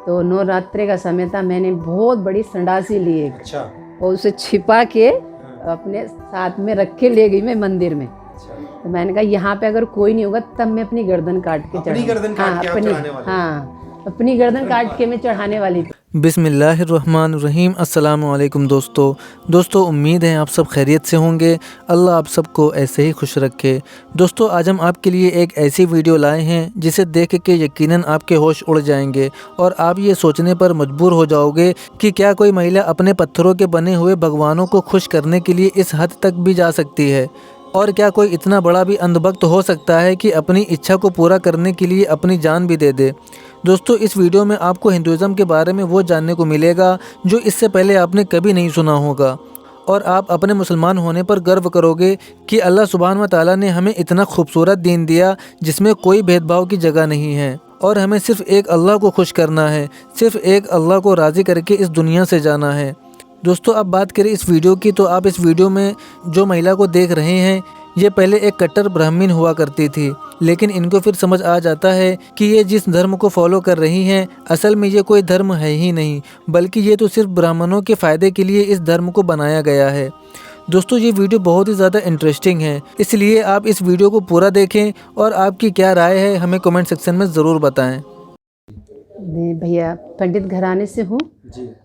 तो नवरात्रि का समय था, मैंने बहुत बड़ी संडासी ली एक। अच्छा। और उसे छिपा के अपने साथ में रख के ले गई मैं मंदिर में। तो मैंने कहा यहाँ पे अगर कोई नहीं होगा तब मैं अपनी गर्दन काट के अपनी गर्दन काट के आप चढ़ाने वाले? हाँ, अपनी गर्दन काट के मैं चढ़ाने वाली थी। बिस्मिल्लाहिर्रहमानिर्रहीम। अस्सलाम वालेकुम दोस्तों, उम्मीद है आप सब खैरियत से होंगे। अल्लाह आप सबको ऐसे ही खुश रखे। दोस्तों, आज हम आपके लिए एक ऐसी वीडियो लाए हैं जिसे देख के यकीनन आपके होश उड़ जाएंगे और आप ये सोचने पर मजबूर हो जाओगे कि क्या कोई महिला अपने पत्थरों के बने हुए भगवानों को खुश करने के लिए इस हद तक भी जा सकती है, और क्या कोई इतना बड़ा भी अंधभक्त हो सकता है कि अपनी इच्छा को पूरा करने के लिए अपनी जान भी दे दे। दोस्तों, इस वीडियो में आपको हिंदुज़म के बारे में वो जानने को मिलेगा जो इससे पहले आपने कभी नहीं सुना होगा, और आप अपने मुसलमान होने पर गर्व करोगे कि अल्लाह सुब्हान व तआला ने हमें इतना खूबसूरत दीन दिया जिसमें कोई भेदभाव की जगह नहीं है, और हमें सिर्फ़ एक अल्लाह को खुश करना है, सिर्फ़ एक अल्लाह को राज़ी करके इस दुनिया से जाना है। दोस्तों, अब बात करें इस वीडियो की, तो आप इस वीडियो में जो महिला को देख रहे हैं ये पहले एक कट्टर ब्राह्मण हुआ करती थी, लेकिन इनको फिर समझ आ जाता है कि ये जिस धर्म को फॉलो कर रही हैं असल में ये कोई धर्म है ही नहीं, बल्कि ये तो सिर्फ ब्राह्मणों के फ़ायदे के लिए इस धर्म को बनाया गया है। दोस्तों, ये वीडियो बहुत ही ज़्यादा इंटरेस्टिंग है, इसलिए आप इस वीडियो को पूरा देखें और आपकी क्या राय है हमें कमेंट सेक्शन में ज़रूर बताएँ। मैं भैया पंडित घराने से हूँ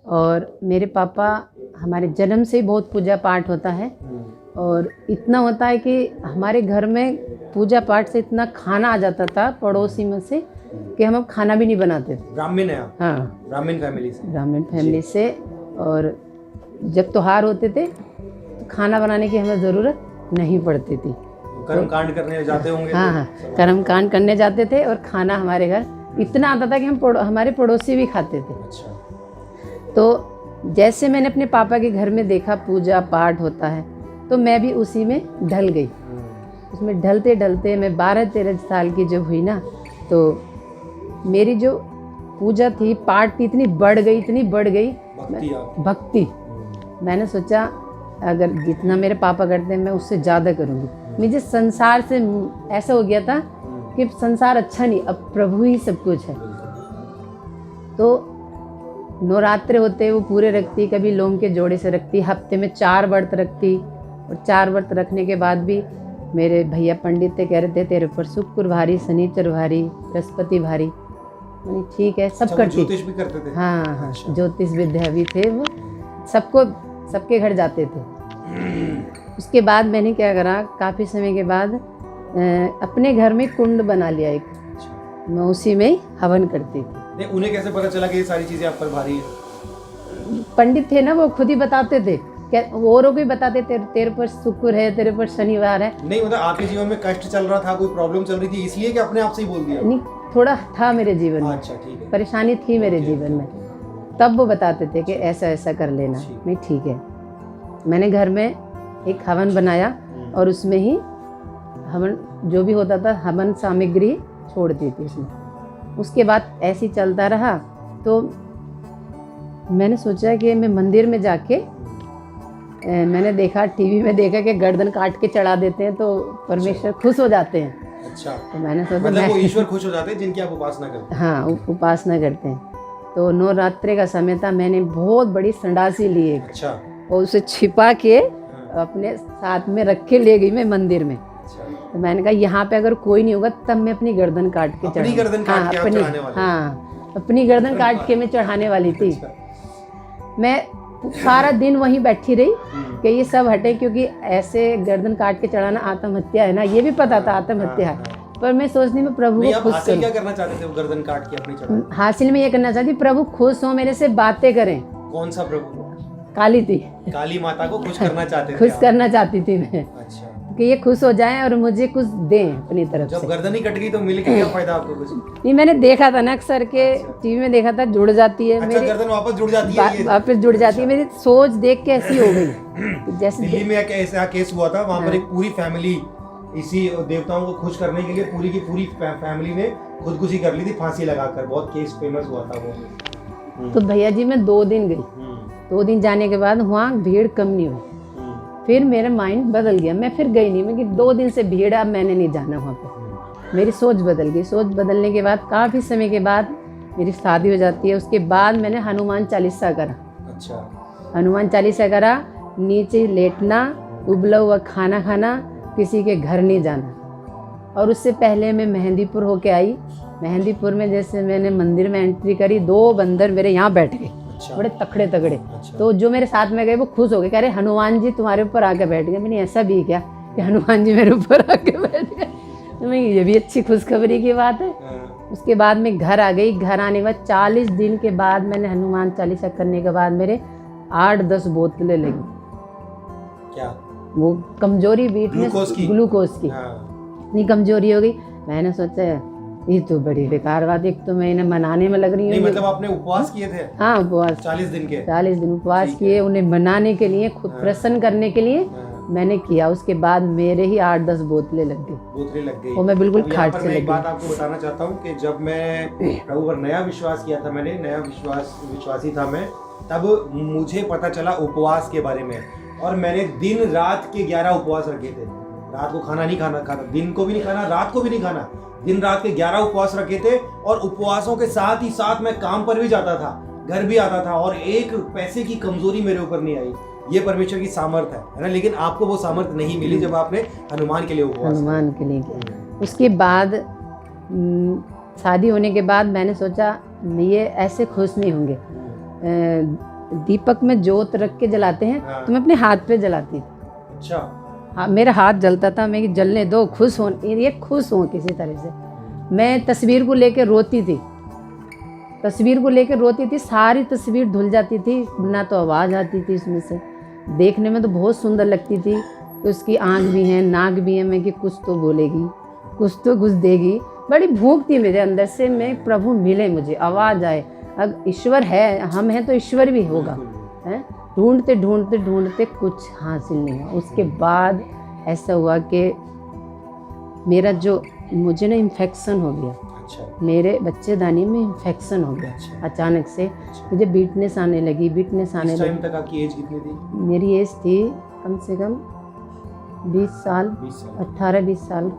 और मेरे पापा हमारे जन्म से ही बहुत पूजा पाठ होता है, और इतना होता है कि हमारे घर में पूजा पाठ से इतना खाना आ जाता था पड़ोसी में से कि हम अब खाना भी नहीं बनाते थे। ब्राह्मण है आप? हाँ, ब्राह्मण फैमिली से। ब्राह्मण फैमिली से। और जब त्योहार होते थे तो खाना बनाने की हमें ज़रूरत नहीं पड़ती थी। कर्म कांड करने जाते होंगे? हाँ, कर्म कांड करने जाते थे और खाना हमारे घर इतना आता था कि हमारे पड़ोसी भी खाते थे। अच्छा। तो जैसे मैंने अपने पापा के घर में देखा पूजा पाठ होता है तो मैं भी उसी में ढल गई। उसमें ढलते ढलते मैं 12-13 साल की जब हुई ना, तो मेरी जो पूजा थी पाठ थी इतनी बढ़ गई भक्ति। मैंने सोचा अगर जितना मेरे पापा करते हैं मैं उससे ज़्यादा करूँगी। मुझे संसार से ऐसा हो गया था कि संसार अच्छा नहीं, अब प्रभु ही सब कुछ है। तो नवरात्रे होते वो पूरे रखती, कभी लोम के जोड़े से रखती, हफ्ते में 4 व्रत रखती, और 4 व्रत रखने के बाद भी मेरे भैया पंडित थे, कह रहे थे तेरे ऊपर शुक्र भारी, शनिचर भारी, बृहस्पति भारी। मैंने ठीक है, सब करती। ज्योतिष भी करते थे? हाँ, ज्योतिष विद्या भी थे वो, सबके घर जाते थे। उसके बाद मैंने क्या करा, काफ़ी समय के बाद अपने घर में कुंड बना लिया एक, मैं उसी में ही हवन करती थी। नहीं, उन्हें कैसे पता चला कि ये सारी चीज़ें आप पर भारी है? पंडित थे ना, वो खुद ही बताते थे, क्या औरों को भी बताते तेरे पर शुक्र है, तेरे पर शनिवार है। नहीं, मतलब आपके जीवन में कष्ट चल रहा था, कोई प्रॉब्लम चल रही थी, इसलिए कि अपने आप से ही बोल दिया? नहीं, थोड़ा था मेरे जीवन में। अच्छा, ठीक है। परेशानी थी मेरे जीवन में, तब वो बताते थे कि ऐसा ऐसा कर लेना। नहीं, ठीक है। मैंने घर में एक हवन बनाया और उसमें ही हवन जो भी होता था हवन सामग्री छोड़ दी थी उसमें। उसके बाद ऐसे ही चलता रहा, तो मैंने सोचा कि मैं मंदिर में जाके मैंने देखा, टीवी में देखा कि गर्दन काट के चढ़ा देते हैं तो परमेश्वर खुश हो जाते हैं। अच्छा। तो मैंने सोचा मतलब वो ईश्वर खुश हो जाते हैं जिनकी आप उपासना करते हैं? हाँ, उपासना करते हैं। तो नवरात्रि का समय था, मैंने बहुत बड़ी संडासी ली एक। अच्छा। और उसे छिपा के अपने साथ में रख के ले गई मैं मंदिर में। तो मैंने कहा यहाँ पे अगर कोई नहीं होगा तब मैं अपनी गर्दन काट के अपनी गर्दन काट के आप चढ़ाने वाले? हाँ, अपनी गर्दन काट के मैं चढ़ाने वाली थी। मैं सारा दिन वहीं बैठी रही कि ये सब हटे, क्योंकि ऐसे गर्दन काट के चढ़ाना आत्महत्या है ना, ये भी पता था आत्महत्या है। पर मैं सोचती मैं प्रभु को खुश हासिल क्या करना चाहते थे वो गर्दन काट के अपनी चढ़ाने? हासिल में ये करना चाहती प्रभु खुश हो, मेरे से बातें करें। कौन सा प्रभु? काली थी, काली माता को खुश करना चाहते थे? खुश करना चाहती थी मैं। अच्छा। कि ये खुश हो जाएं और मुझे कुछ दें अपनी तरफ से। जब गर्दन ही कट गई तो मिल के क्या फायदा आपको कुछ? नहीं, मैंने देखा था ना अक्सर के टीवी में देखा था, जुड़ जाती है। अच्छा, गर्दन वापस जुड़ जाती है? वापस जुड़ जाती है। मेरी सोच देख के ऐसी हो गई। जैसे दिल्ली में एक ऐसा केस हुआ था, वहाँ पर एक पूरी फैमिली इसी देवताओं को खुश करने के लिए पूरी की पूरी फैमिली ने खुदकुशी कर ली थी फांसी लगाकर। बहुत केस फेमस हुआ था वो। तो भैया जी मैं 2 दिन गई। 2 दिन जाने के बाद वहाँ भीड़ कम नहीं हुई। फिर मेरा माइंड बदल गया, मैं फिर गई नहीं। मैं कि 2 दिन से भीड़, अब मैंने नहीं जाना वहाँ पे। मेरी सोच बदल गई। सोच बदलने के बाद काफ़ी समय के बाद मेरी शादी हो जाती है। उसके बाद मैंने हनुमान चालीसा करा। अच्छा। हनुमान चालीसा करा, नीचे लेटना, उबला हुआ खाना खाना, किसी के घर नहीं जाना। और उससे पहले मैं मेहंदीपुर होके आई। मेहंदीपुर में जैसे मैंने मंदिर में एंट्री करी, 2 बंदर मेरे यहाँ बैठ गए, अच्छा। बड़े तकड़े तगड़े। अच्छा। तो जो मेरे साथ में गए वो खुश हो गए, कह रहे हनुमान जी तुम्हारे ऊपर आके बैठ गए। मैंने ऐसा भी क्या कि हनुमान जी मेरे ऊपर आके बैठ गए? तो मैं ये भी अच्छी खुशखबरी की बात है। उसके बाद मैं घर आ गई। घर आने के बाद 40 दिन के बाद मैंने हनुमान चालीसा करने के बाद मेरे 8-10 बोतलें लगी। क्या? वो कमजोरी वीकनेस ग्लूकोज की इतनी कमजोरी हो गई। मैंने सोचा ये तो बड़ी बेकार बात है, एक तो मैं इन्हें मनाने में लग रही हूँ। नहीं मतलब आपने उपवास किए थे? हाँ, उपवास 40 दिन के। 40 दिन उपवास किए, उन्हें मनाने के लिए, खुद प्रसन्न करने के लिए मैंने किया। उसके बाद मेरे ही 8-10 बोतलें लग गई और मैं बिल्कुल खाट से लग एक बात आपको बताना चाहता हूँ कि जब मैं प्रभु पर नया विश्वास किया था, मैंने नया विश्वासी था मैं, तब मुझे पता चला उपवास के बारे में। और मैंने दिन रात के 11 उपवास रखे थे। रात को खाना नहीं खाना, दिन को भी नहीं खाना, रात को भी नहीं खाना, दिन रात के 11 उपवास रखे थे। और उपवासों के साथ ही साथ मैं काम पर भी जाता था, घर भी आता था, और एक पैसे की कमजोरी मेरे ऊपर नहीं आई। ये परमेश्वर की सामर्थ है ना। लेकिन आपको वो सामर्थ नहीं मिली जब आपने हनुमान के लिए उपवास हनुमान के लिए किया। उसके बाद शादी होने के बाद मैंने सोचा ये ऐसे खुश नहीं होंगे। दीपक में जोत रख के जलाते हैं। हाँ। तो मैं अपने हाथ पे जलाती थी। अच्छा। हाँ, मेरा हाथ जलता था। मैं कि जलने दो, खुश हो, ये खुश हो किसी तरह से। मैं तस्वीर को लेकर रोती थी, सारी तस्वीर धुल जाती थी, ना तो आवाज़ आती थी उसमें से। देखने में तो बहुत सुंदर लगती थी कि उसकी आँख भी है, नाक भी है। मैं कि कुछ तो बोलेगी, कुछ तो कुछ देगी। बड़ी भूख थी मेरे अंदर से, मैं प्रभु मिले, मुझे आवाज़ आए। अब ईश्वर है, हम हैं तो ईश्वर भी होगा, है। ढूंढते ढूंढते ढूंढते कुछ हासिल नहीं हुआ। उसके बाद ऐसा हुआ कि मुझे ना इन्फेक्शन हो गया। अच्छा। मेरे बच्चेदानी में इन्फेक्शन हो गया। अच्छा। अचानक से। अच्छा। मुझे वीकनेस आने लगी। इस टाइम तक आपकी एज कितनी थी? मेरी एज थी कम से कम 20 साल, 18-20 साल।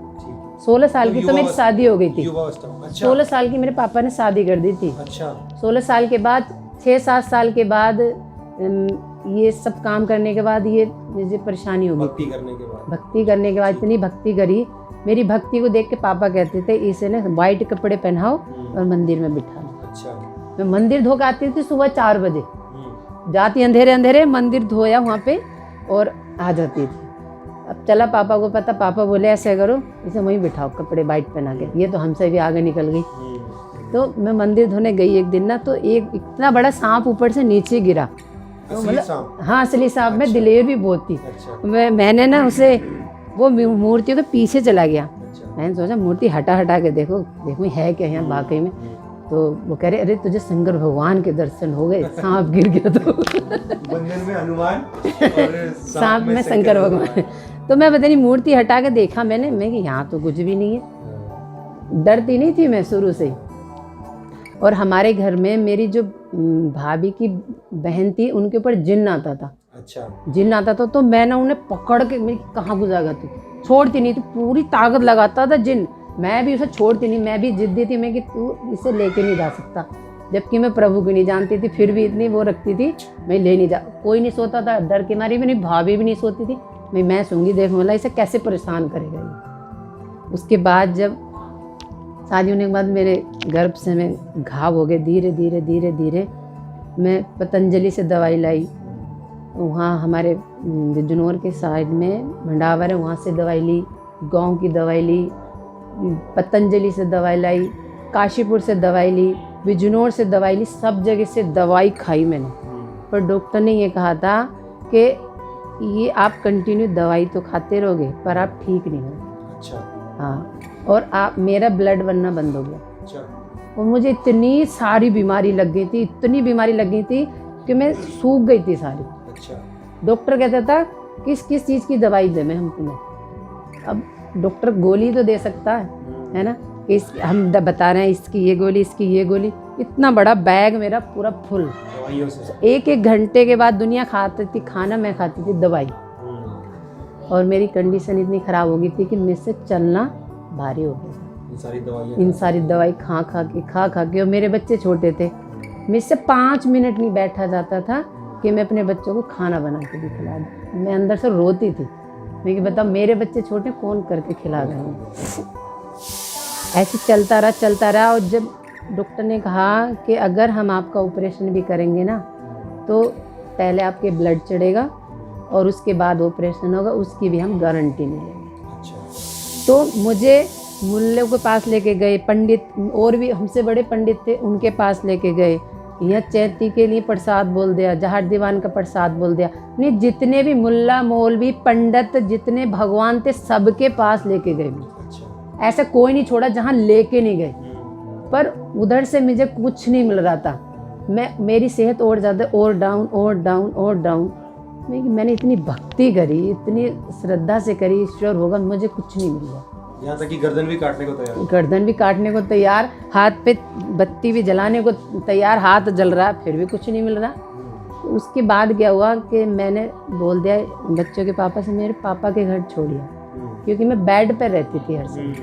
16 साल की तो मेरी शादी हो गई थी। अच्छा। 16 साल की मेरे पापा ने शादी कर दी थी। अच्छा। 16 साल के बाद 6-7 साल के बाद ये सब काम करने के बाद ये मुझे परेशानी हो गई। भक्ति करने के बाद इतनी भक्ति करी। मेरी भक्ति को देख के पापा कहते थे इसे ना वाइट कपड़े पहनाओ और मंदिर में बिठा लो। अच्छा। मैं मंदिर धो के आती थी सुबह 4 बजे, जाती अंधेरे मंदिर धोया वहाँ पे और आ जाती थी। अब चला पापा को पता, पापा बोले ऐसे करो, इसे वहीं बिठाओ कपड़े वाइट पहना के। ये तो हमसे भी आगे निकल गई। तो मैं मंदिर धोने गई एक दिन ना, तो एक इतना बड़ा सांप ऊपर से नीचे गिरा। तो मतलब हाँ, असली सांप में दिलेर भी बहुत थी। मैंने ना उसे वो मूर्ति के पीछे चला गया। मैंने सोचा मूर्ति हटा के देखो है क्या यहाँ वाकई में। तो वो कह रहे अरे तुझे शंकर भगवान के दर्शन हो गए, सांप गिर गया। तो बंधन में हनुमान और सांप में शंकर भगवान। तो मैं पता नहीं मूर्ति हटा के देखा मैंने, मैं कि यहाँ तो कुछ भी नहीं है। डरती नहीं थी मैं शुरू से ही। और हमारे घर में मेरी जो भाभी की बहन थी, उनके ऊपर जिन्न आता था। अच्छा। जिन्न आता था तो मैं ना उन्हें पकड़ के, मैं कहाँ गुजागा तू, छोड़ती नहीं, तो पूरी ताकत लगाता था जिन्न। मैं भी उसे छोड़ती नहीं, मैं भी जिद्दी थी, मैं कि तू इसे लेके नहीं जा सकता। जबकि मैं प्रभु को नहीं जानती थी, फिर भी इतनी वो रखती थी, मैं ले नहीं जा। कोई नहीं सोता था, डर के मारी मेरी भाभी भी नहीं सोती थी। मैं सूंगी, देख बोला इसे कैसे परेशान करेगा ये। उसके बाद जब शादी होने के बाद मेरे गर्भ से में घाव हो गए। धीरे धीरे मैं पतंजलि से दवाई लाई। वहाँ हमारे बिजनौर के साइड में भंडावर है, वहाँ से दवाई ली, गांव की दवाई ली, पतंजलि से दवाई लाई, काशीपुर से दवाई ली, बिजनौर से दवाई ली, सब जगह से दवाई खाई मैंने। पर डॉक्टर ने ये कहा था कि ये आप कंटिन्यू दवाई तो खाते रहोगे पर आप ठीक नहीं हो। अच्छा। हाँ, और आप मेरा ब्लड बनना बंद हो गया। अच्छा। और मुझे इतनी सारी बीमारी लग गई थी कि मैं सूख गई थी सारी। अच्छा। डॉक्टर कहता था किस चीज़ की दवाई दे मैं हम तुम्हें। अब डॉक्टर गोली तो दे सकता है ना, कि हम बता रहे हैं इसकी ये गोली, इसकी ये गोली। इतना बड़ा बैग मेरा पूरा फुल दवाइयों से। एक घंटे के बाद दुनिया खाती थी खाना, मैं खाती थी दवाई। और मेरी कंडीशन इतनी ख़राब हो गई थी कि मुझसे चलना भारी हो गया। इन सारी दवाई खा खा के, और मेरे बच्चे छोटे थे, मुझसे 5 मिनट नहीं बैठा जाता था कि मैं अपने बच्चों को खाना बना के भी खिला दूँ। मैं अंदर से रोती थी, मैं कि बताओ मेरे बच्चे छोटे, कौन करके खिला रहे हैं। ऐसे चलता रहा, और जब डॉक्टर ने कहा कि अगर हम आपका ऑपरेशन भी करेंगे ना तो पहले आपके ब्लड चढ़ेगा और उसके बाद ऑपरेशन होगा, उसकी भी हम गारंटी नहीं लेंगे। अच्छा। तो मुझे मुल्ले के पास लेके गए, पंडित और भी हमसे बड़े पंडित थे, उनके पास लेके गए। यहाँ चैती के लिए प्रसाद बोल दिया, जहार दीवान का प्रसाद बोल दिया, नहीं जितने भी मुल्ला मौलवी पंडित जितने भगवान थे सबके पास लेके गए। अच्छा। ऐसा कोई नहीं छोड़ा जहाँ लेके नहीं गए, पर उधर से मुझे कुछ नहीं मिल रहा था। मेरी सेहत और ज़्यादा और डाउन। मैंने इतनी भक्ति करी, इतनी श्रद्धा से करी, ईश्वर होगा, मुझे कुछ नहीं मिल रहा। यहाँ तक कि गर्दन भी काटने को तैयार, हाथ पे बत्ती भी जलाने को तैयार, हाथ जल रहा, फिर भी कुछ नहीं मिल रहा। तो उसके बाद क्या हुआ कि मैंने बोल दिया बच्चों के पापा से, मेरे पापा के घर छोड़िए, क्योंकि मैं बेड पर रहती थी हर समय,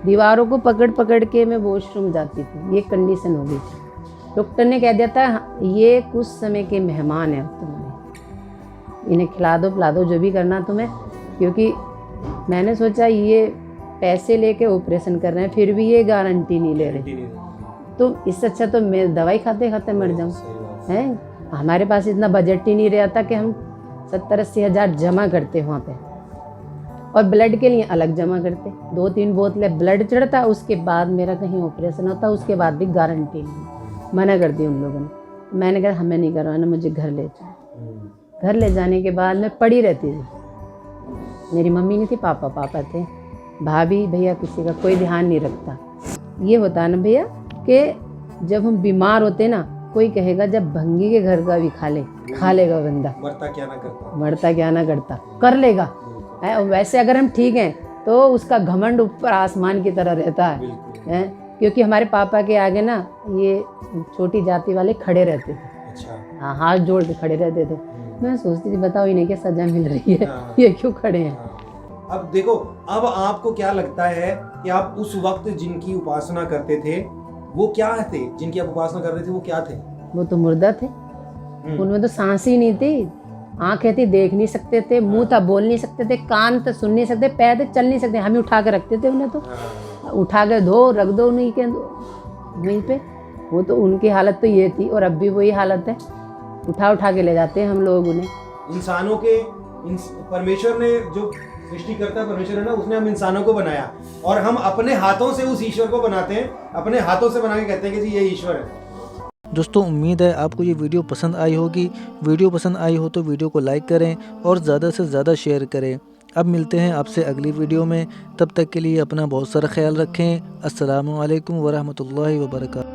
दीवारों को पकड़ के मैं वॉशरूम जाती थी, ये कंडीशन हो गई थी। डॉक्टर ने कह दिया था ये कुछ समय के मेहमान हैं तुम्हारे, इन्हें खिला दो पिला दो, जो भी करना तुम्हें, क्योंकि मैंने सोचा ये पैसे लेके ऑपरेशन कर रहे हैं फिर भी ये गारंटी नहीं ले रहे, तो इससे अच्छा तो मैं दवाई खाते खाते मर जाऊँ। हैं हमारे पास इतना बजट ही नहीं रहता कि हम 70-80 हज़ार जमा करते वहाँ पे, और ब्लड के लिए अलग जमा करते, 2-3 बोतलें ब्लड चढ़ता, उसके बाद मेरा कहीं ऑपरेशन होता, उसके बाद भी गारंटी नहीं, मना कर दी उन लोगों ने। मैंने कहा हमें नहीं करवाना, मुझे घर ले जाओ। घर ले जाने के बाद मैं पड़ी रहती थी, मेरी मम्मी नहीं थी, पापा थे, भाभी भैया किसी का कोई ध्यान नहीं रखता। ये होता है ना भैया कि जब हम बीमार होते ना, कोई कहेगा जब भंगी के घर का भी खा लेगा बंदा, मरता क्या ना करता, कर लेगा। और वैसे अगर हम ठीक हैं तो उसका घमंड ऊपर आसमान की तरह रहता है, क्योंकि हमारे पापा के आगे ना ये छोटी जाति वाले खड़े रहते थे। अच्छा। हाँ, हाथ जोड़ के खड़े रहते थे। मैं सोचती थी बताओ इन्हें क्या सजा मिल रही है, ये क्यों खड़े हैं। अब देखो, अब आपको क्या लगता है कि आप उस वक्त जिनकी उपासना करते थे वो क्या थे, जिनकी आप उपासना कर रहे थे वो क्या थे? वो तो मुर्दा थे, उनमें तो सांस ही नहीं थी, आंखें थी देख नहीं सकते थे, मुंह था बोल नहीं सकते थे, कान तो सुन नहीं सकते, पैर थे चल नहीं सकते, हम ही उठा के रखते थे उन्हें, तो उठा के रख दो उन्हीं के वहीं पे। वो तो उनकी हालत तो ये थी, और अब भी वही हालत है, उठा के ले जाते हैं हम लोग उन्हें। इंसानों के परमेश्वर ने जो सृष्टिकर्ता परमेश्वर है ना, उसने हम इंसानों को बनाया, और हम अपने हाथों से उस ईश्वर को बनाते हैं, अपने हाथों से बना के कहते हैं कि जी ये ईश्वर है। दोस्तों उम्मीद है आपको ये वीडियो पसंद आई होगी। वीडियो पसंद आई हो तो वीडियो को लाइक करें और ज़्यादा से ज़्यादा शेयर करें। अब मिलते हैं आपसे अगली वीडियो में, तब तक के लिए अपना बहुत सारा ख्याल रखें। अस्सलामु अलैकुम वरहमतुल्लाहि वबरकातुहू।